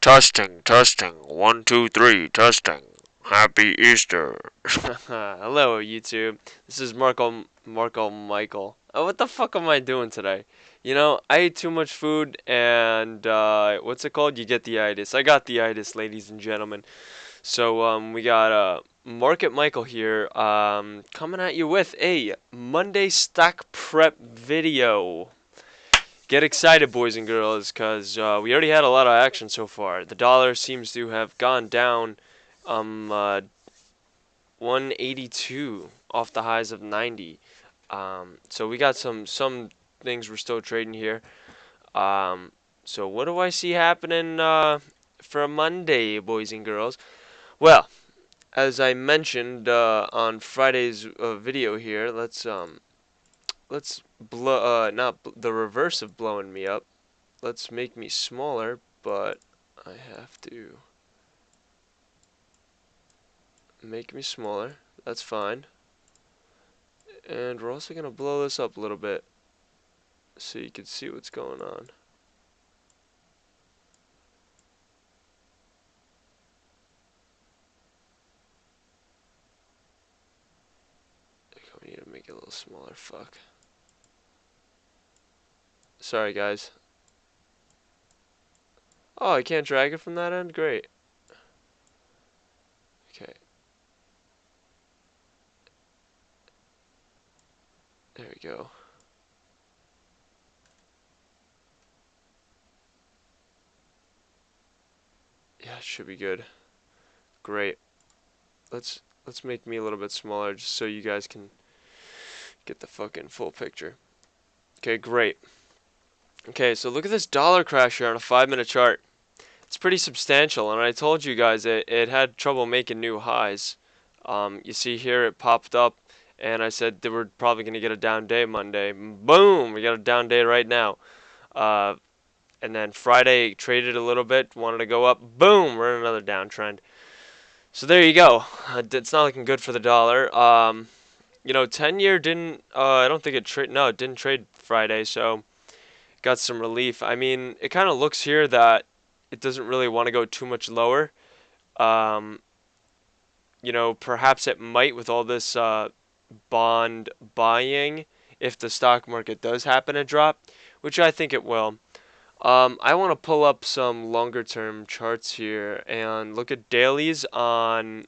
Testing, testing. 1, 2, 3, testing. Happy Easter. Hello, YouTube. This is Marco Michael. Oh, what the fuck am I doing today? You know, I ate too much food and, what's it called? You get the itis. I got the itis, ladies and gentlemen. So, we got, Market Michael here, coming at you with a Monday stock prep video. Get excited, boys and girls, because we already had a lot of action so far. The dollar seems to have gone down 182 off the highs of 90. So we got some things we're still trading here. So what do I see happening for Monday, boys and girls? Well, as I mentioned on Friday's video here, let's blow not the reverse of blowing me up. Let's make me smaller, but I have to make me smaller. That's fine. And we're also gonna blow this up a little bit so you can see what's going on. We need to make it a little smaller. Fuck. Sorry, guys. Oh, I can't drag it from that end? Great. Okay. There we go. Yeah, it should be good. Great. Let's make me a little bit smaller just so you guys can get the fucking full picture. Okay, great. Okay, so look at this dollar crash here on a 5-minute chart. It's pretty substantial, and I told you guys it had trouble making new highs. You see here it popped up, and I said they were probably going to get a down day Monday. Boom! We got a down day right now. Uh, and then Friday traded a little bit, wanted to go up. Boom! We're in another downtrend. So there you go. It's not looking good for the dollar. You know, 10-year didn't. I don't think it trade. No, it didn't trade Friday, so got some relief. I mean, it kind of looks here that it doesn't really want to go too much lower. Um, you know, perhaps it might with all this bond buying if the stock market does happen to drop, which I think it will. I want to pull up some longer term charts here and look at dailies on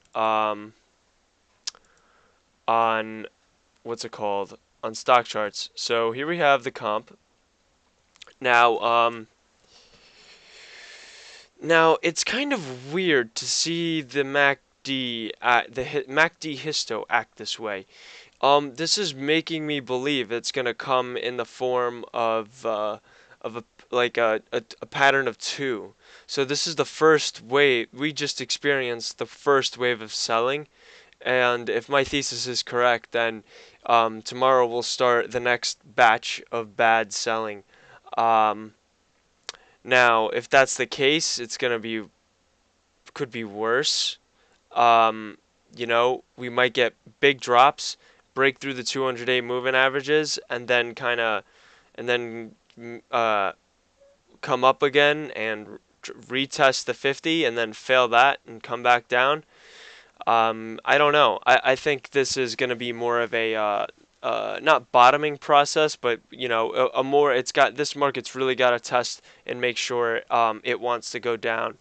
what's it called, on stock charts. So here we have the comp. Now, now it's kind of weird to see the MACD histo act this way. This is making me believe it's gonna come in the form of a like a pattern of two. So this is the first wave. We just experienced the first wave of selling, and if my thesis is correct, then tomorrow we'll start the next batch of bad selling. Um, Now, if that's the case, it's gonna be could be worse. Um, you know, we might get big drops, break through the 200-day moving averages, and then and then come up again and retest the 50, and then fail that and come back down. I don't know. I think this is going to be more of a not bottoming process, but you know, a more. It's got this market's really got to test and make sure it wants to go down.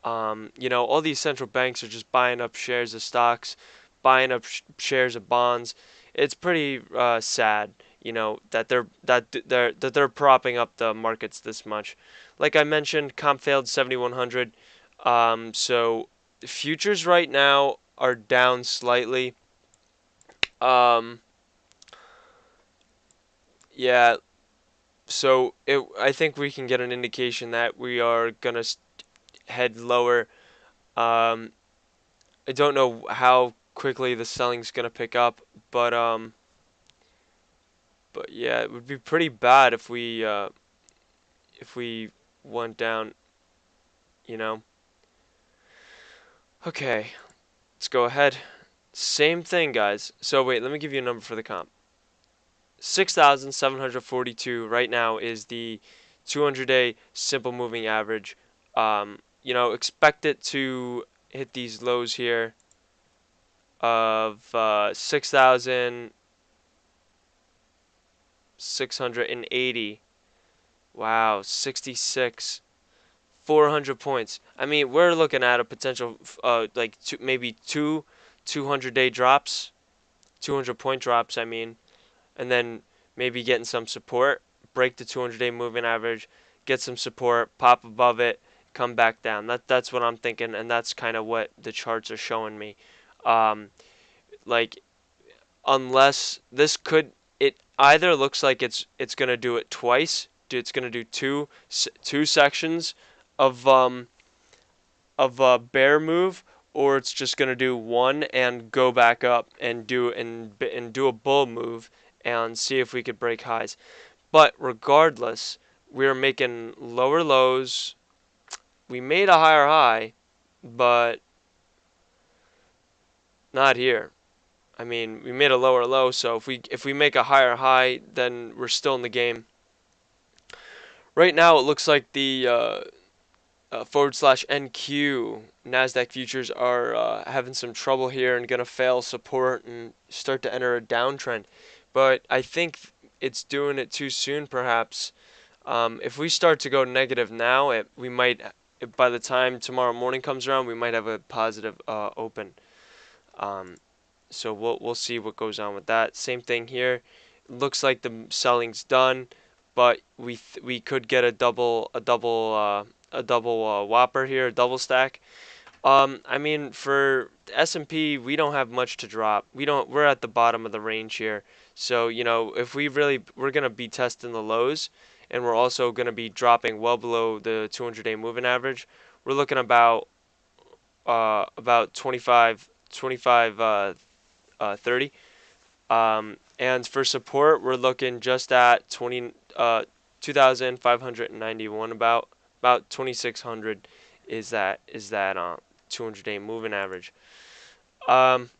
You know, all these central banks are just buying up shares of stocks, buying up shares of bonds. It's pretty sad, you know, that they're propping up the markets this much. Like I mentioned, comp failed 7100. So futures right now are down slightly. Um, yeah, so I think we can get an indication that we are gonna head lower. Um, I don't know how quickly the selling's gonna pick up, but yeah, it would be pretty bad if we went down, you know. Okay, let's go ahead. Same thing, guys. So wait, let me give you a number for the comp. 6,742 right now is the 200-day simple moving average. Expect it to hit these lows here of 6,680. Wow, 66. 400 points. I mean, we're looking at a potential like maybe two 200-day drops, 200-point drops, I mean, and then maybe getting some support, break the 200-day moving average, get some support, pop above it, come back down. That's what I'm thinking, and that's kind of what the charts are showing me. Um, like unless this could, it either looks like it's gonna do it twice. It's gonna do two sections of a bear move, or it's just gonna do one and go back up and do a bull move and see if we could break highs. But regardless, we're making lower lows. We made a higher high, but not here. I mean, we made a lower low, so if we make a higher high, then we're still in the game. Right now, it looks like the /NQ Nasdaq futures are having some trouble here and gonna fail support and start to enter a downtrend. But I think it's doing it too soon, perhaps. If we start to go negative now, we might, by the time tomorrow morning comes around, we might have a positive open. Um, so we'll see what goes on with that. Same thing here. Looks like the selling's done, but we could get a double whopper here, a double stack. I mean, for S&P, we don't have much to drop. We're at the bottom of the range here. So, if we're gonna be testing the lows, and we're also gonna be dropping well below the 200-day moving average. We're looking about 25, 30. And for support, we're looking just at 2,591, about 2,600 is that 200-day moving average. Um,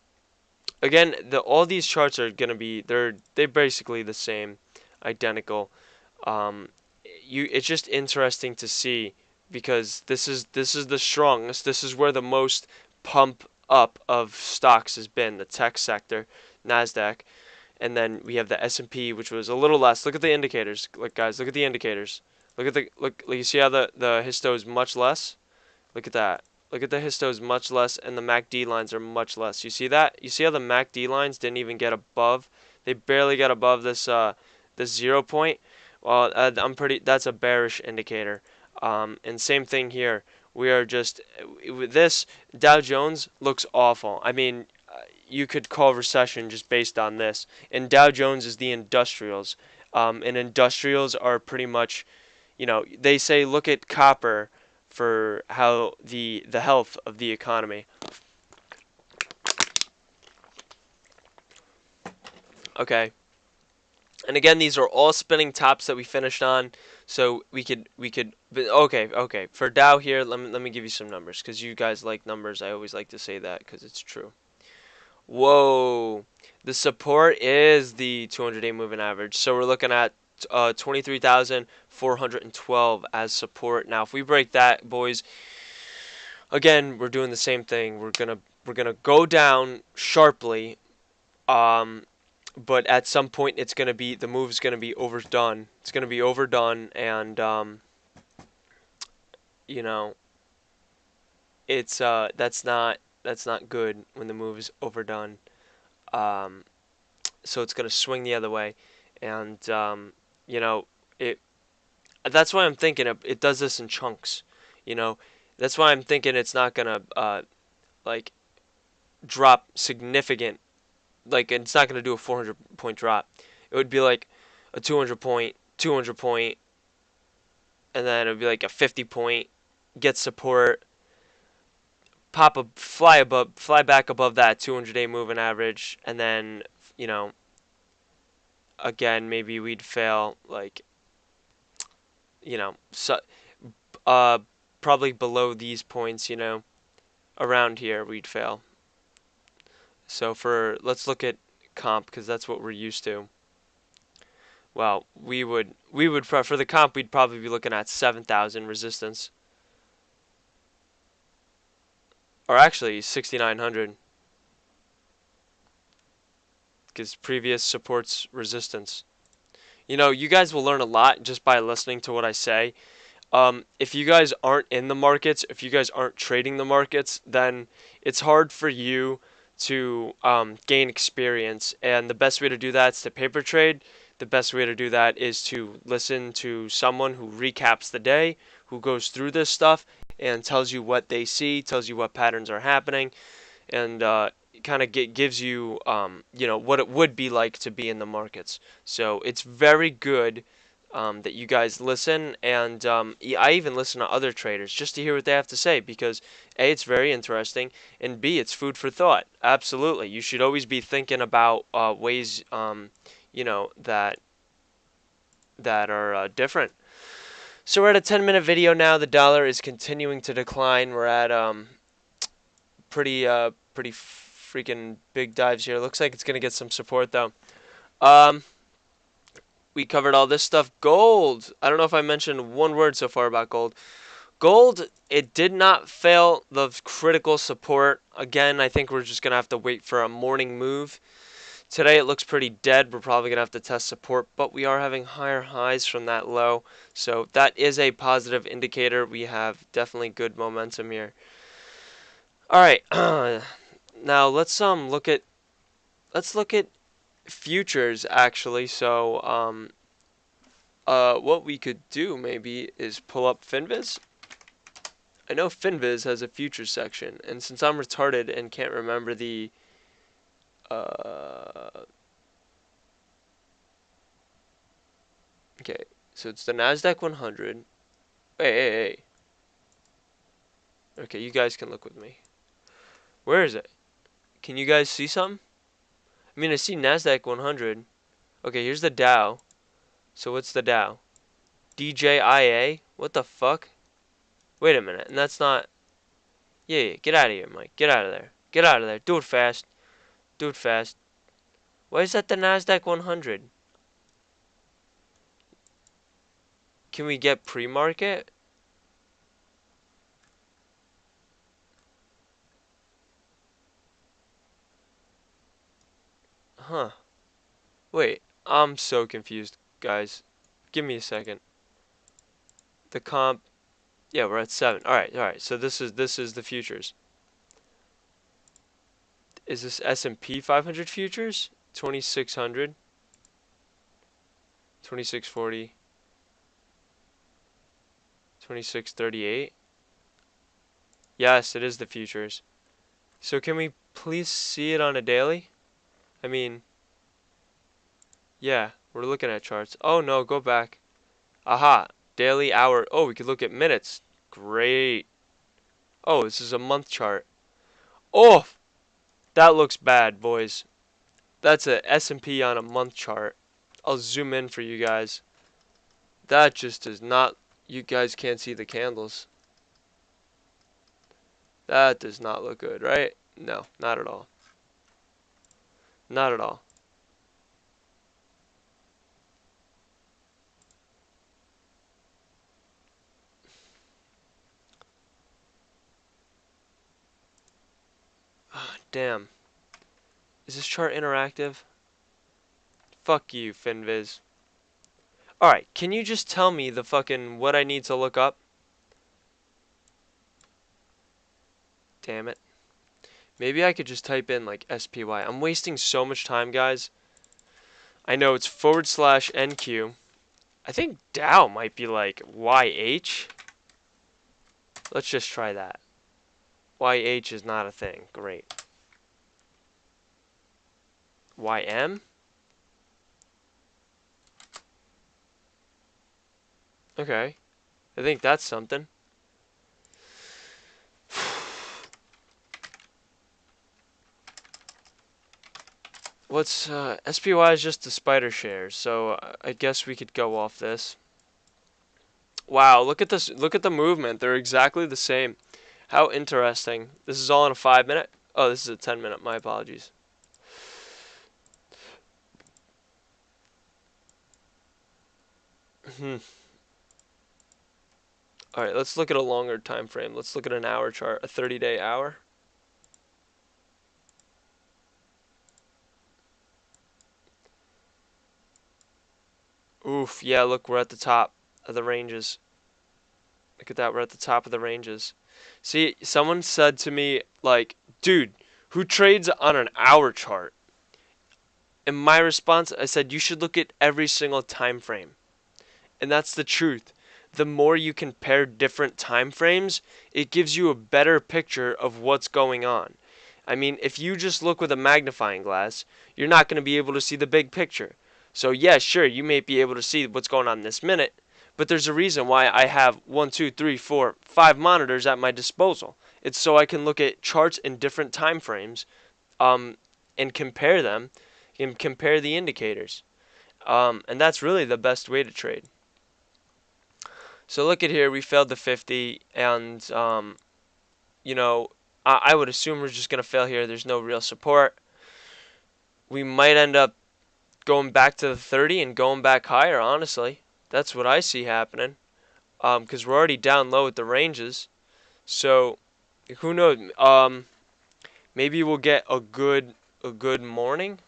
Again, all these charts are gonna be they're basically the same, identical. Um, it's just interesting to see because this is the strongest. This is where the most pump up of stocks has been, the tech sector, Nasdaq, and then we have the S&P, which was a little less. Look at the indicators, guys. Look at the indicators. Look. You see how the histo is much less. Look at that. Look at the histo is much less, and the MACD lines are much less. You see that? You see how the MACD lines didn't even get above? They barely got above this 0 point. Well, That's a bearish indicator. And same thing here. We are just with this Dow Jones looks awful. I mean, you could call recession just based on this. And Dow Jones is the industrials. And industrials are pretty much, they say look at copper for how the health of the economy. Okay. And again, these are all spinning tops that we finished on, so we could but okay. For Dow here, let me give you some numbers because you guys like numbers. I always like to say that because it's true. Whoa, the support is the 200-day moving average. So we're looking at 23,412 as support. Now, if we break that, boys, again, we're doing the same thing. We're gonna go down sharply. But at some point the move is gonna be overdone. It's gonna be overdone, and you know, it's that's not good when the move is overdone. Um, so it's gonna swing the other way, and you know, it. That's why I'm thinking it does this in chunks. You know, that's why I'm thinking it's not gonna like drop significant. Like it's not gonna do a 400-point drop. It would be like a 200-point, 200-point, and then it would be like a 50-point, get support, fly back above that 200-day moving average, and then again maybe we'd fail like so, uh, probably below these points, around here we'd fail. So let's look at comp because that's what we're used to. Well, we would for the comp we'd probably be looking at 7,000 resistance, or actually 6,900 because previous supports resistance. You know, you guys will learn a lot just by listening to what I say. If you guys aren't in the markets, if you guys aren't trading the markets, then it's hard for you to gain experience. And the best way to do that is to paper trade. The best way to do that is to listen to someone who recaps the day, who goes through this stuff and tells you what they see, tells you what patterns are happening, and kind of gives you, you know, what it would be like to be in the markets. So it's very good that you guys listen, and I even listen to other traders just to hear what they have to say because A, it's very interesting, and B, it's food for thought. Absolutely, you should always be thinking about ways, you know, that are different. So we're at a 10-minute video now. The dollar is continuing to decline. We're at pretty freaking big dives here. Looks like it's gonna get some support though. Um, we covered all this stuff. Gold. I don't know if I mentioned one word so far about gold. Gold, it did not fail the critical support. Again, I think we're just gonna have to wait for a morning move. Today it looks pretty dead. We're probably gonna have to test support, but we are having higher highs from that low, so that is a positive indicator. We have definitely good momentum here. All right. Now let's look at futures actually. So what we could do maybe is pull up Finviz. I know Finviz has a futures section, and since I'm retarded and can't remember the okay, so it's the Nasdaq 100. Hey. Okay, you guys can look with me. Where is it? Can you guys see something? I mean, I see Nasdaq 100. Okay, here's the Dow. So what's the Dow? DJIA? What the fuck? Wait a minute, and that's not... Yeah, get out of here, Mike. Get out of there. Get out of there. Do it fast. Do it fast. Why is that the Nasdaq 100? Can we get pre-market? Huh. Wait, I'm so confused, guys. Give me a second. The comp... Yeah, we're at 7. Alright. So this is the futures. Is this S&P 500 futures? 2600, 2640, 2638. Yes, it is the futures. So can we please see it on a daily? I mean, yeah, we're looking at charts. Oh no, go back. Aha, daily, hour. Oh, we could look at minutes. Great. Oh, this is a month chart. Oh, that looks bad, boys. That's a S&P on a month chart. I'll zoom in for you guys. That just does not... You guys can't see the candles. That does not look good, right? No, not at all. Not at all. Damn. Is this chart interactive? Fuck you, Finviz. Alright, can you just tell me the fucking what I need to look up? Damn it. Maybe I could just type in like SPY. I'm wasting so much time, guys. I know it's /NQ. I think Dow might be like YH. Let's just try that. YH is not a thing. Great. YM? Okay. I think that's something. What's SPY is just the spider shares, so I guess we could go off this. Wow, look at this. Look at the movement. They're exactly the same. How interesting. This is all in a 5 minute. Oh, this is a 10-minute. My apologies. All right, let's look at a longer time frame. Let's look at an hour chart, a 30-day hour. Oof, yeah, look, we're at the top of the ranges. Look at that, we're at the top of the ranges. See, someone said to me, like, dude, who trades on an hour chart? And my response, I said, you should look at every single time frame. And that's the truth. The more you compare different time frames, it gives you a better picture of what's going on. I mean, if you just look with a magnifying glass, you're not going to be able to see the big picture. So yeah, sure, you may be able to see what's going on this minute, but there's a reason why I have 1, 2, 3, 4, 5 monitors at my disposal. It's so I can look at charts in different time frames, and compare them, and compare the indicators. And that's really the best way to trade. So look at here, we failed the 50, and you know, I would assume we're just gonna fail here. There's no real support. We might end up going back to the 30 and going back higher. Honestly, that's what I see happening. Because we're already down low at the ranges, so who knows? Maybe we'll get a good morning.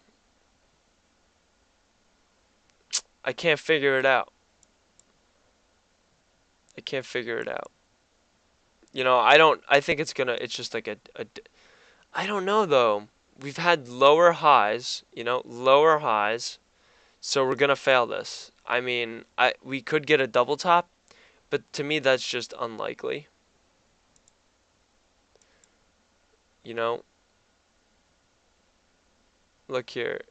I can't figure it out. I can't figure it out. I don't. I think it's gonna. It's just like a. I don't know though. We've had lower highs. Lower highs. So we're gonna fail this. I mean, we could get a double top, but to me that's just unlikely. You know, look here.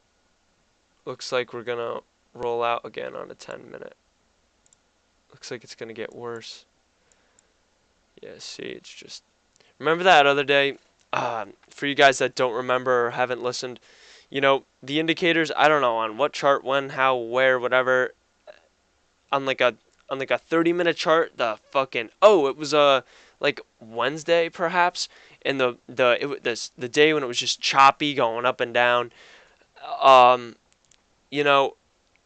Looks like we're gonna roll out again on a 10-minute. Looks like it's gonna get worse. Yeah, see, it's just. Remember that other day? For you guys that don't remember or haven't listened, the indicators. I don't know on what chart, when, how, where, whatever. On like a 30-minute chart, it was like Wednesday perhaps, and the day when it was just choppy going up and down. Um, you know,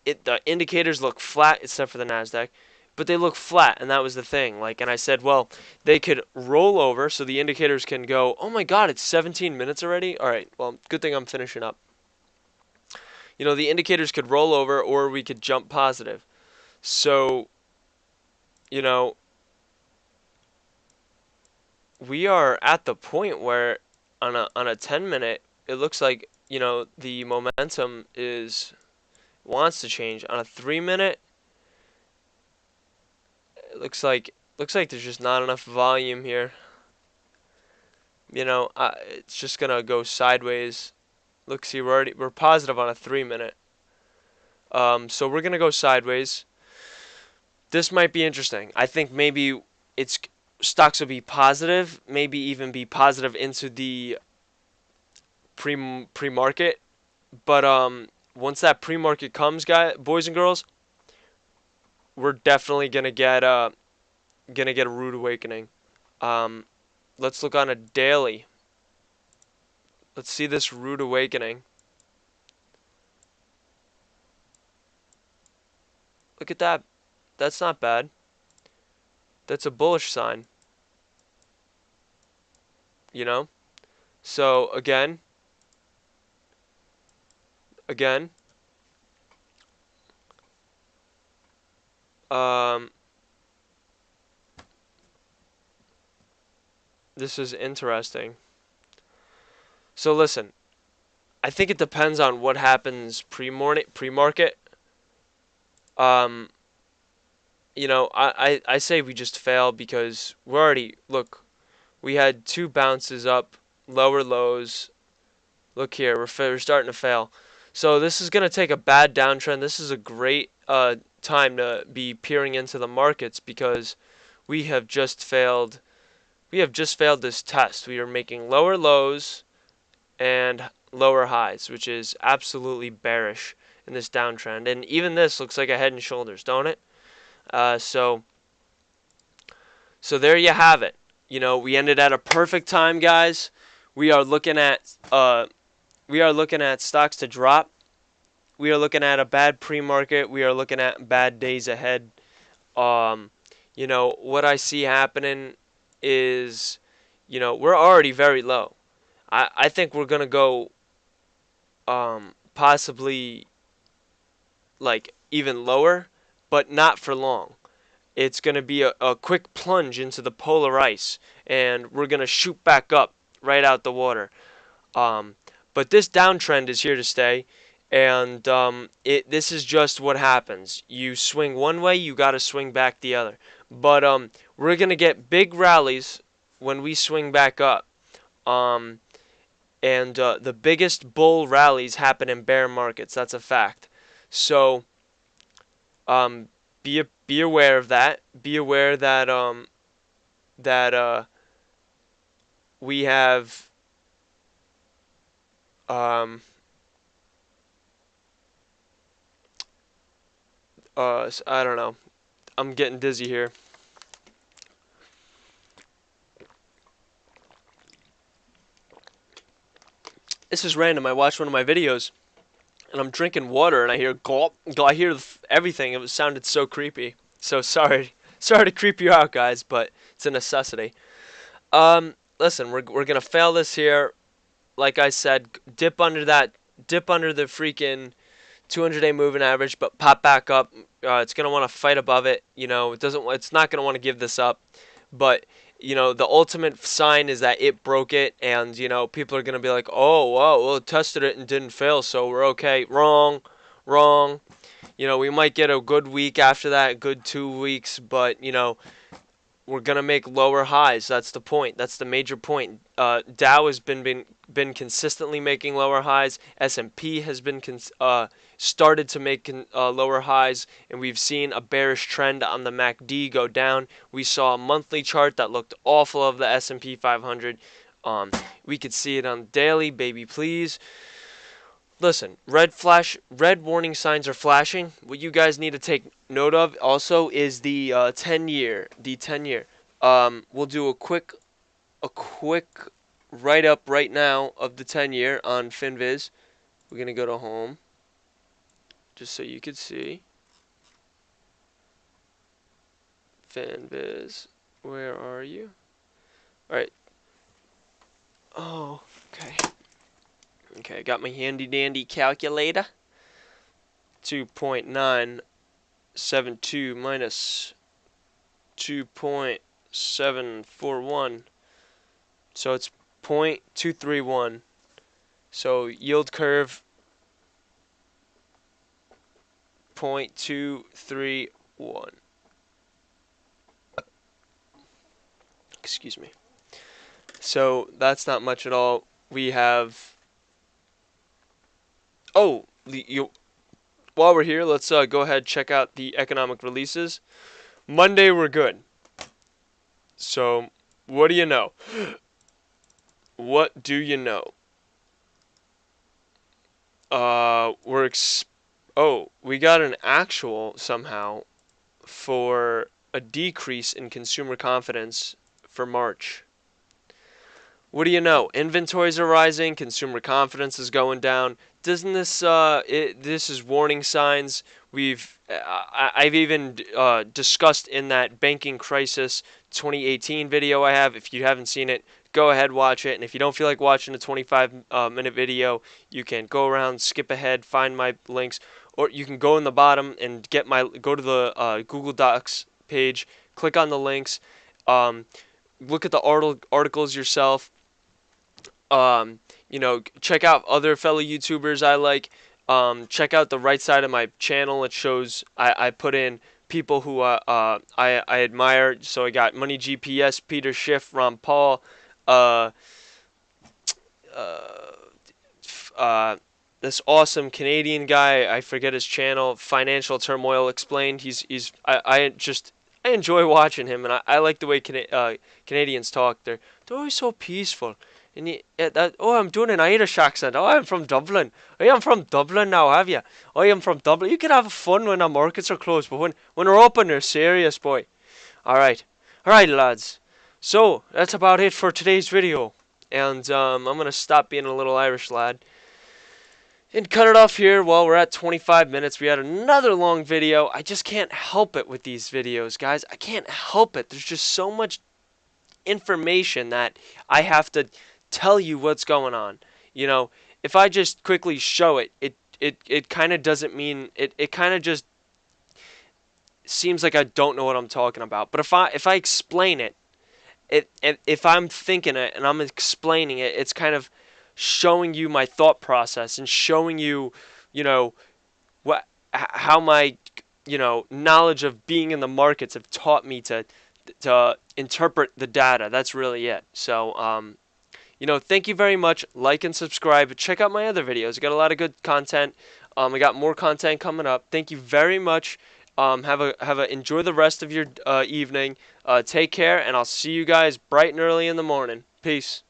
the indicators look flat except for the Nasdaq, but they look flat, and that was the thing. Like, and I said, well, they could roll over, so the indicators can go. Oh my God, it's 17 minutes already. All right, well, good thing I'm finishing up. The indicators could roll over, or we could jump positive. So, you know, we are at the point where on a 10-minute, it looks like the momentum wants to change. On a 3-minute, it looks like there's just not enough volume here. It's just gonna go sideways. Look, see, we're positive on a 3-minute. So we're gonna go sideways. This might be interesting. I think maybe it's stocks will be positive, maybe even be positive into the pre-market. But once that pre-market comes, boys and girls, we're definitely gonna get a rude awakening. Um, let's look on a daily. Let's see this rude awakening. Look at that. That's not bad. That's a bullish sign. You know. So again, um, this is interesting. So listen, I think it depends on what happens pre-market. Um, I say we just fail because we're already, look, we had two bounces up, lower lows. Look here, we're starting to fail. So this is going to take a bad downtrend. This is a great time to be peering into the markets because we have just failed. We have just failed this test. We are making lower lows and lower highs, which is absolutely bearish in this downtrend. And even this looks like a head and shoulders, don't it? So there you have it. We ended at a perfect time, guys. We are looking at stocks to drop. We are looking at a bad pre-market. We are looking at bad days ahead. What I see happening is, we're already very low. I think we're gonna go possibly like even lower, but not for long. It's going to be a quick plunge into the polar ice, and we're going to shoot back up right out the water. But this downtrend is here to stay, and this is just what happens. You swing one way, you got to swing back the other. But we're going to get big rallies when we swing back up. And the biggest bull rallies happen in bear markets. That's a fact. So be aware of that. Be aware that we have I don't know. I'm getting dizzy here. This is random. I watched one of my videos, and I'm drinking water, and I hear gulp. I hear everything. It sounded so creepy. So sorry to creep you out, guys, but it's a necessity. Listen, we're gonna fail this here. Like I said, dip under the freaking 200-day moving average, but pop back up. It's gonna want to fight above it. It's not gonna want to give this up, but the ultimate sign is that it broke it, and people are gonna be like, oh, wow, well, it tested it and didn't fail, so we're okay. Wrong. We might get a good week after that, a good 2 weeks, but we're gonna make lower highs. That's the point. That's the major point. Dow has been consistently making lower highs. S&P has been started to make lower highs, and we've seen a bearish trend on the MACD go down. We saw a monthly chart that looked awful of the S&P 500. We could see it on daily. Baby, please. Listen, red warning signs are flashing. What you guys need to take note of also is the 10-year. We'll do a quick write up right now of the 10-year on FinViz. We're gonna go to home, just so you could see. FinViz, where are you? All right. Oh, okay. Okay, I got my handy dandy calculator. 2.972 minus 2.741. So it's 0.231. So yield curve 0.231. Excuse me. So that's not much at all. We have. Oh, while we're here, let's go ahead and check out the economic releases. Monday we're good. So, what do you know? What do you know? We got an actual somehow for a decrease in consumer confidence for March. What do you know? Inventories are rising, consumer confidence is going down. Doesn't this this is warning signs? I've even discussed in that banking crisis 2018 video I have. If you haven't seen it, go ahead, watch it. And if you don't feel like watching a 25-minute video, you can go around, skip ahead, find my links, or you can go in the bottom and go to the Google Docs page, click on the links, look at the articles yourself. Check out other fellow YouTubers I like. Check out the right side of my channel. It shows I put in people who I admire. So I got Money GPS, Peter Schiff, Ron Paul, this awesome Canadian guy. I forget his channel. Financial Turmoil Explained. I enjoy watching him, and I like the way Canadians talk. They're always so peaceful. And I'm doing an Irish accent. Oh, I'm from Dublin. I am from Dublin now, have you? I am from Dublin. You can have fun when the markets are closed, but when they're open, they're serious, boy. All right, lads. So that's about it for today's video. And I'm going to stop being a little Irish lad and cut it off here. Well, we're at 25 minutes. We had another long video. I just can't help it with these videos, guys. I can't help it. There's just so much information that I have to tell you what's going on. You know, if I just quickly show it, it kind of doesn't mean it kind of just seems like I don't know what I'm talking about. But if I explain it, if I'm thinking it and I'm explaining it, it's kind of showing you my thought process and showing you, you know, how my knowledge of being in the markets have taught me to interpret the data. That's really it. So thank you very much. Like and subscribe. Check out my other videos. I got a lot of good content. I got more content coming up. Thank you very much. Enjoy the rest of your evening. Take care, and I'll see you guys bright and early in the morning. Peace.